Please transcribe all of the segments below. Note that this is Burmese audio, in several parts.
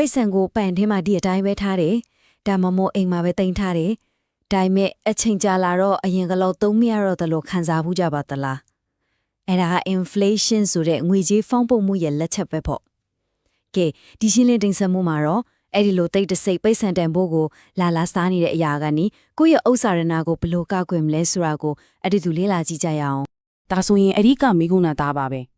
ပိတ်ဆံကိုပန်ထဲမှာဒီအတိုင်းပဲထားတယ်ဒါမှမဟုတ်အိမ်မှာပဲတင်ထားတယ်ဒါပေမဲ့အချိန်ကြာလာတော့အရင်ကလောက်သုံးမရတော့တယ်လို့ခံစားဘူးကြပါသလားအဲ့ဒါက inflation ဆိုတဲ့ငွေကြေးဖောင်းပုံမှုရဲ့လက်ချက်ပဲပေါ့ကဲဒီရှင်းလင်းတင်ဆက်မှုမှာတော့အဲ့ဒီလိုတိတ်တဆိတ်ပိတ်ဆံတန်ဖို့ကိုလာစားနေတဲ့အရာကနေကိုယ့်ရဲ့ဥစ္စာရဏကိုဘယ်လိုကောက်ွယ်မလဲဆိုတာကိုအဲ့ဒီသူလေးလာကြည့်ကြရအောင် ဒါဆိုရင်အဓိကမိကုနာသားပါပ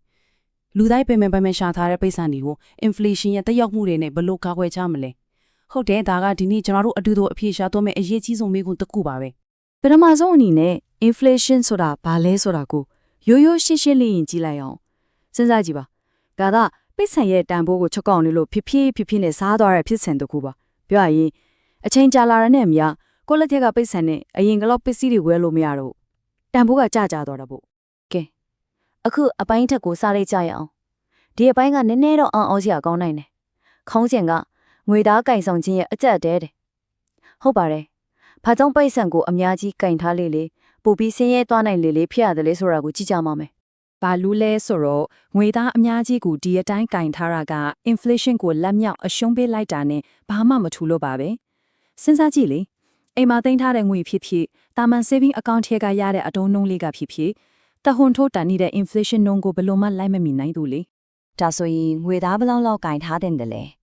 ဲလူတိုင်းပင်ရှာထားတဲ့ပိတ်ဆံတွေကို inflation ရဲ့တက်ရောက်မှုတွေနဲ့ဘယ်လိုကာကွယ်ချမလဲဟုတ်တယ်ဒါကဒီနေ့ကျွန်တော်တို့အတူတူအဖြေရှာသွားမယ့်အရေးကြီးဆုံးမိကုတစ်ခုပါပဲ ပထမဆုံးအနေနဲ့ inflation ဆိုတာဘာလဲဆိုတာကိုရိုးရိုးရှင်းရှင်းလေးရင်ကြည့်လိုက်အောင်စဉ်းစားကြည့်ပါဒါကပိတ်ဆံရဲ့တန်ဖိုးကိုချက်ကောက်နေလို့ဖြည်းဖြည်းနဲ့စားသွားတဲ့ဖြစ်စဉ်တစ်ခုပါပြောရရင်အချိန်ကြာလာတဲ့နဲ့အမျှကိုလက်ထက်ကပိတ်ဆံနဲ့အရင်ကလောက်ပစ္စည်းတွေဝယ်လို့မရတော့တန်ဖိုးကကျသွားတာပေါ့ကဲအခုအပိုင်းထက်ကိုစားလိုက်ကြရအောင်ဒီအပိုင်းကနည်းနည်းတော့အောင်စရာကောင်းနိုင်တယ်ခေါင်းစဉ်ကငွေသားကင်ဆောင်ခြင်းရဲ့အကျက်တဲတယ်ဟုတ်ပါတယ်ဘာကြောင့်ပိတ်ဆံကိုအများကြီးကင်ထားလေပို့ပြီးဆင်းရဲသွားနိုင်လေဖြစ်ရတယ်လေဆိုတာကိုကြည့်ကြမှာမယ် ဘာလို့လဲဆိုတော့ငွေသားအများကြီးကိုဒီအတိုင်းကင်ထားတာက inflation ကိုလက်မြောက်အရှုံးပေးလိုက်တာနဲ့ဘာမှမထူလို့ပါပဲစဉ်းစားကြည့်လေအိမ်မှာတင်ထားတဲ့ငွေဖြစ်တာမန် saving account ထဲကရတဲ့အတုံးနှုန်းလေးကဖြစ်တဟွန်ထိုးတန်နေတဲ့ inflation နှုန်းကိုဘယ်လိုမှလိုက်မမီနိုင်ဘူးလေ ဒါဆိုရင်ငွေသားဘယ်လောက်ကင်ထားတဲ့တယ်လဲ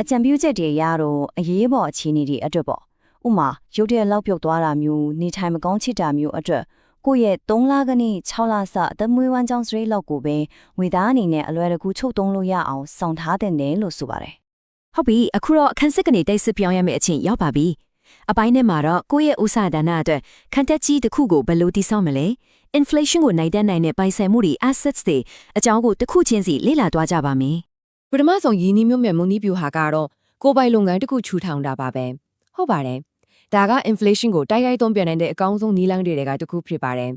အကြံပြုချက်တွေရတော့အရေးပေါ်အခြေအနေတွေအတွက်ပေါ့ဥမာရုတ်တရက်လောက်ပြုတ်သွားတာမျိုးနေထိုင်မကောင်းချစ်တာမျိုးအတွက်ကိုယ့်ရဲ့3လကနေ6လစအသက်မွေးဝမ်းကြောင်းစရိတ်လောက်ကိုပဲငွေသားအနေနဲ့အလွယ်တကူချုပ်သုံးလို့ရအောင်စောင့်ထားတဲ့တယ်လို့ဆိုပါတယ် ဟုတ်ပြီအခုတော့အခန်းစစ်ကနေတိတ်စစ်ပြောင်းရမယ့်အချိန်ရောက်ပါပြီအပိုင်းထဲမှာတော့ကိုယ့်ရဲ့ဥစ္စာဒါနအတွက်ခံတက်ကြီးတစ်ခုကိုဘယ်လိုတည်ဆောက်မလဲ inflation ကိုနိုင်တဲ့နိုင်တဲ့ပိုင်ဆိုင်မှုတွေ assets တွေအကြောင်းကိုတစ်ခုချင်းစီလေ့လာသွားကြပါမယ်ပထမဆုံးယင်းနှီးမြှုပ်နှံမှုနည်းဗျူဟာကတော့ကိုယ်ပိုင်လုပ်ငန်းတစ်ခုထူထောင်တာပါပဲဟုတ်ပါတယ်ဒါက inflation ကိုတိုက်ရိုက်သုံးပြနိုင်တဲ့အကောင်းဆုံးနည်းလမ်းတွေကတစ်ခုဖြစ်ပါတယ်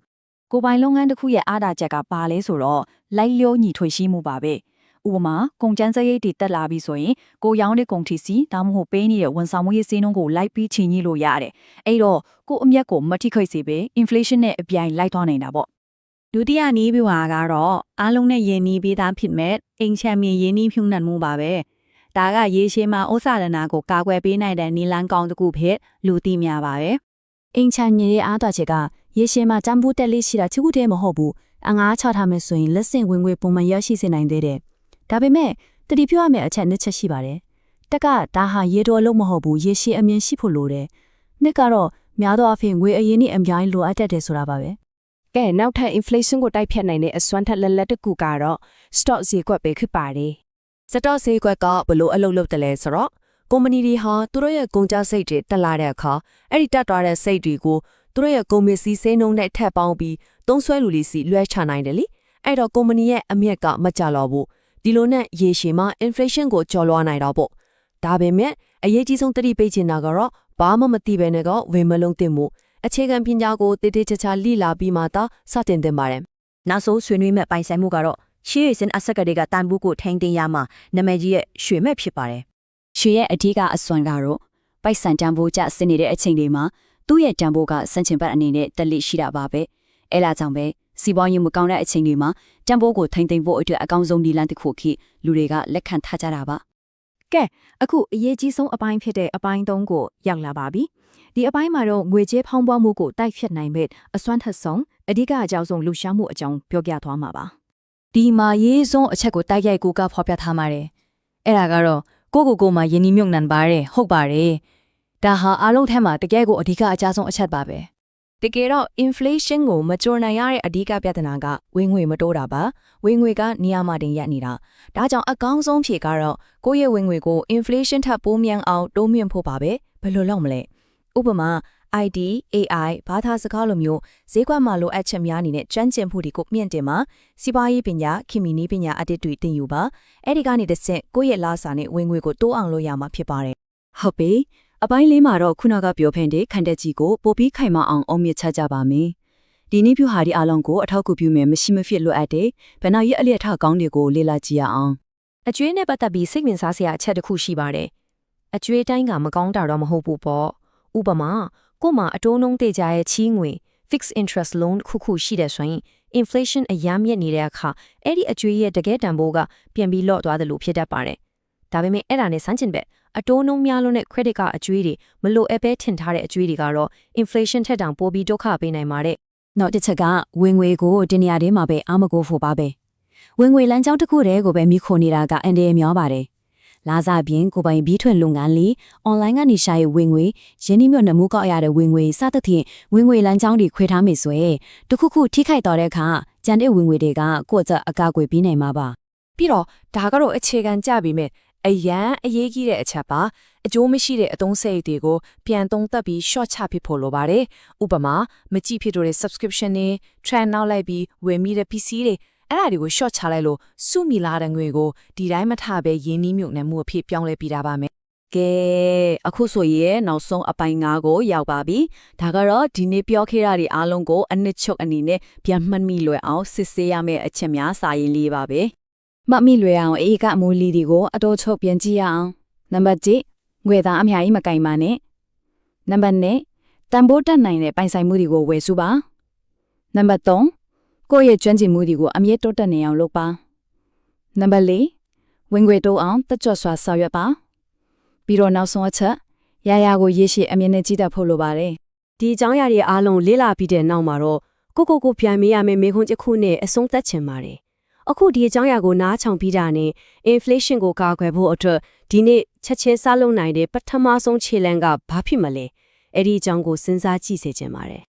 ကိုယ်ပိုင်လုပ်ငန်းတစ်ခုရဲ့အားသာချက်ကဘာလဲဆိုတော့လိုက်လျောညီထွေရှိမှုပါပဲဥပမာကုန်ကျန်းစရိတ်တွေတက်လာပြီဆိုရင်ကိုရောင်းတဲ့ကုန်ထီစီဒါမှမဟုတ်ပေးနေတဲ့ဝန်ဆောင်မှုရေးစည်းနှုန်းကိုလိုက်ပြီးချိန်ညှိလို့ရတယ်အဲ့တော့ကိုအမျက်ကိုမထိခိုက်စေပဲ inflation နဲ့အပြိုင်လိုက်သွားနိုင်တာပေါ့ ဒုတိယနည်းဗျူဟာကတော့အားလုံးနဲ့ယဉ်နီးပြီးသားဖြစ်မဲ့အိမ်ချမ်းမြေယဉ်နီးဖြုံနှံမှုပါပဲဒါကရေရှည်မှာဥစ္စာရဏကိုကာကွယ်ပေးနိုင်တဲ့နည်းလမ်းကောင်းတစ်ခုဖြစ်လူသိများပါပဲ အိမ်ချမ်းမြေရဲ့အားသာချက်ကရေရှည်မှာတန်ဖိုးတက်လေးရှိတာချို့ခုတည်းမဟုတ်ဘူးအငါးချထားမယ်ဆိုရင်လက်ဆင့်ဝင်ငွေပုံမှန်ရရှိစေနိုင်သေးတယ်ဒါပေမဲ့တတိပြောရမယ့်အချက်နှစ်ချက်ရှိပါတယ်တက်ကဒါဟာရေတော်လုံးမဟုတ်ဘူးရေရှည်အမြင်ရှိဖို့လိုတယ်နှစ်ကတော့များသောအားဖြင့်ငွေအရင်းနဲ့အများကြီးလိုအပ်တတ်တယ်ဆိုတာပါပဲ ကဲနောက်ထပ် inflation ကိုတိုက်ဖြတ်နိုင်တဲ့အစွမ်းထက်လက်တစ်ခုကတော့ stock ဈေးကွက်ပဲဖြစ်ပါတယ် stock ဈေးကွက်ကဘလို့အလုပ်လုပ်တယ်လဲဆိုတော့ကုမ္ပဏီတွေဟာသူတို့ရဲ့ကုန်ကျစရိတ်တွေတက်လာတဲ့အခါအဲ့ဒီတက်သွားတဲ့စိတ်တွေကိုသူတို့ရဲ့ကုန်ပစ္စည်းစိမ်းနှုန်းနဲ့ထပ်ပေါင်းပြီးသုံးစွဲလူတွေစီလွှဲချနိုင်တယ်လေအဲ့တော့ကုမ္ပဏီရဲ့အမြက်ကမကြတော့ဘူးဒီလိုနဲ့ရေရှည်မှာ inflation ကိုကျော်လွှားနိုင်တော့ပေါ့ဒါပေမဲ့အရေးကြီးဆုံးသတိပေးချင်တာကတော့ဘာမှမသိဘဲနဲ့ကဝေမလုံးတင်မှုအခြေခံပညာကိုတည်တည်ချာချာလေ့လာပြီးမှသာစတင်သင့်ပါတယ် နောက်ဆုံးဆွေးနွေးမဲ့ပိုင်ဆိုင်မှုကတော့ရှေးရစဉ်အဆက်ကတွေကတန်ဖိုးကိုထိန်းသိမ်းရမှာနာမည်ကြီးရဲ့ရွှေမဲ့ဖြစ်ပါတယ် ရွှေရဲ့အဓိကအစွမ်းကတော့ပိုက်ဆံတန်ဖိုးကျဆင်းနေတဲ့အချိန်တွေမှာသူ့ရဲ့တန်ဖိုးကစံချိန်ပတ်အနေနဲ့တက်လိရှိတာပါပဲအဲဒါကြောင့်ပဲစီးပွားရေးမကောင်းတဲ့အချိန်တွေမှာတန်ဖိုးကိုထိန်းသိမ်းဖို့အတွက်အကောင်းဆုံးနည်းလမ်းတစ်ခုခေလူတွေကလက်ခံထားကြတာပါ ကဲအခုအရေးကြီးဆုံးအပိုင်းဖြစ်တဲ့အပိုင်း3ကိုရောက်လာပါပြီဒီအပိုင်းမှာတော့ငွေကြေးဖောင်းပွားမှုကိုတိုက်ဖြတ်နိုင်မဲ့အစွမ်းထက်ဆုံးအဓိကအကြောင်းဆုံးလှူရှားမှုအကြောင်းပြောပြသွားမှာပါ ဒီမှာရေးဆုံးအချက်ကိုတိုက်ရိုက်ကိုကဖော်ပြထားပါတယ်အဲ့ဒါကတော့ကိုမှာယင်းနှီးမြှုပ်နှံပါတယ်ဟုတ်ပါတယ်ဒါဟာအားလုံးထဲမှာတကယ်ကိုအဓိကအကျဆုံးအချက်ပါပဲ တကယ်တော့ inflation ကိုမကြော်နိုင်ရတဲ့အဓိကပြဿနာကဝင်ငွေမတိုးတာပါဝင်ငွေကနေရာမှာတင်ရပ်နေတာဒါကြောင့်အကောင်းဆုံးဖြေကတော့ကိုယ့်ရဲ့ဝင်ငွေကို inflation ထပ်ပိုးမြန်အောင်တိုးမြင့်ဖို့ပါပဲဘယ်လိုလုပ်မလဲဥပမာ ID AI ဘာသာစကားလိုမျိုးဈေးကွက်မှာလိုအပ်ချက်များနေတဲ့ကျွမ်းကျင်မှုတွေကိုမြင့်တင်မှာစီးပွားရေးပညာခင်မီနည်းပညာအတစ်တွေတင်ယူပါအဲ့ဒီကနေတစ်ဆင့်ကိုယ့်ရဲ့လာစာနဲ့ဝင်ငွေကိုတိုးအောင်လုပ်ရမှာဖြစ်ပါတယ် ဟုတ်ပြီအပိုင်းလေးမှာတော့ခုနကပြောဖင်တဲ့ခန္ဓာကြီးကိုပိုပြီးခိုင်မာအောင်အောင်မြင်ချကြပါမယ်ဒီနည်းပြဟာဒီအလုံးကိုအထောက်အကူပြုမယ်မရှိမဖြစ်လိုအပ်တဲ့ဘယ်နောက်ရအလျက်ထကောင်းတွေကိုလေ့လာကြည့်ရအောင် အကျွေးနဲ့ပတ်သက်ပြီးစိတ်ဝင်စားစရာအချက်တစ်ခုရှိပါတယ်အကျွေးတိုင်းကမကောင်းတာတော့မဟုတ်ဘူးပေါ့ဥပမာကို့မှာအတိုးနှုန်းတေချာရဲ့ချီးငွေ fixed interest loan ခုရှိတဲ့ဆိုရင် inflation အများမြင့်နေတဲ့အခါအဲ့ဒီအကျွေးရဲ့တကယ်တန်ဖိုးကပြန်ပြီးလော့သွားတယ်လို့ဖြစ်တတ်ပါတယ် ဒါပေမဲ့အဲ့ဒါနဲ့ဆန်းကျင်ဘက်အတိုးနှုန်းများလွန်းတဲ့ credit card အကျွေးတွေမလိုအပ်ပဲထင်ထားတဲ့အကျွေးတွေကတော့ inflation ထက်တောင်ပိုပြီးဒုက္ခပေးနိုင်ပါတယ်။နောက်တစ်ချက်ကဝင်ငွေကိုတင်နေရာထဲမှာပဲအားမကိုဖို့ပါပဲ။ဝင်ငွေလမ်းကြောင်းတစ်ခုတည်းကိုပဲမိခိုနေတာကအန်ဒီရဲ့များပါတယ်။လာစားပြင်ကိုပိုင်ပြီးထွင်လုပ်ငန်းလေး online ကနေရှာရဝင်ငွေရင်းနှီးမြှုပ်နှံမှုကောက်ရတဲ့ဝင်ငွေစသဖြင့်ဝင်ငွေလမ်းကြောင်းတွေခွဲထားမိဆိုရင်တခုခုထိခိုက်တော့တဲ့အခါကျန်တဲ့ဝင်ငွေတွေကကိုယ့်အချက်အကာအကွယ်ပေးနိုင်မှာပါ။ပြီးတော့ဒါကတော့အခြေခံကြပြီမဲ့အရန်အရေးကြီးတဲ့အချက်ပါအကျိုးမရှိတဲ့အသုံးစရိတ်တွေကိုပြန်သုံးသပ်ပြီး short ချဖြစ်ဖို့လိုပါတယ်ဥပမာမကြည့်ဖြစ်တော့တဲ့ subscription တွေ trend နောက်လိုက်ပြီးဝယ်မိတဲ့ PC တွေအဲ့ဒါတွေကို short ချလိုက်လို့စုမိလာတဲ့ငွေကိုဒီတိုင်းမထပဲရင်းနှီးမြှုပ်နှံမှုအဖြစ်ပြောင်းလဲပြတာပါမယ်ကဲအခုဆိုရင်နောက်ဆုံးအပိုင်း9ကိုရောက်ပါပြီဒါကတော့ဒီနေ့ပြောခဲ့တာတွေအားလုံးကိုအနှစ်ချုပ်အနေနဲ့ပြန်မှတ်မိလွယ်အောင်စစ်ဆေးရမယ့်အချက်များစာရင်းလေးပါပဲမှတ်မိလွယ်အောင်အေးကအမူလီတွေကိုအတော်ချုပ်ပြန်ကြည့်ရအောင်နံပါတ်1ငွေသားအများကြီးမကင်ပါနဲ့နံပါတ်2တန်ဖိုးတက်နိုင်တဲ့ပိုင်ဆိုင်မှုတွေကိုဝယ်စုပါနံပါတ်3ကိုယ့်ရဲ့ကျွမ်းကျင်မှုတွေကိုအမြဲတိုးတက်နေအောင်လုပ်ပါနံပါတ်4ဝင်ငွေတိုးအောင်တက်ကြွစွာဆောင်ရွက်ပါပြီးတော့နောက်ဆုံးအချက်ရရကိုရေရှည်အမြဲတမ်းကြည့်တတ်ဖို့လိုပါတယ်ဒီအကြောင်းအရာတွေအားလုံးလေ့လာပြီးတဲ့နောက်မှာတော့ကိုပြန်မေးရမယ့်မေးခွန်းတစ်ခုနဲ့အဆုံးသတ်ချင်ပါတယ်အခုဒီအကြောင်းအရာကိုနားချောင်ပြီးတာနဲ့ inflation ကိုကာကွယ်ဖို့အတွက်ဒီနေ့ချက်ချင်းစလုပ်နိုင်တဲ့ပထမဆုံးခြေလှမ်းကဘာဖြစ်မလဲအဲ့ဒီအကြောင်းကိုစဉ်းစားကြည့်စေချင်ပါတယ်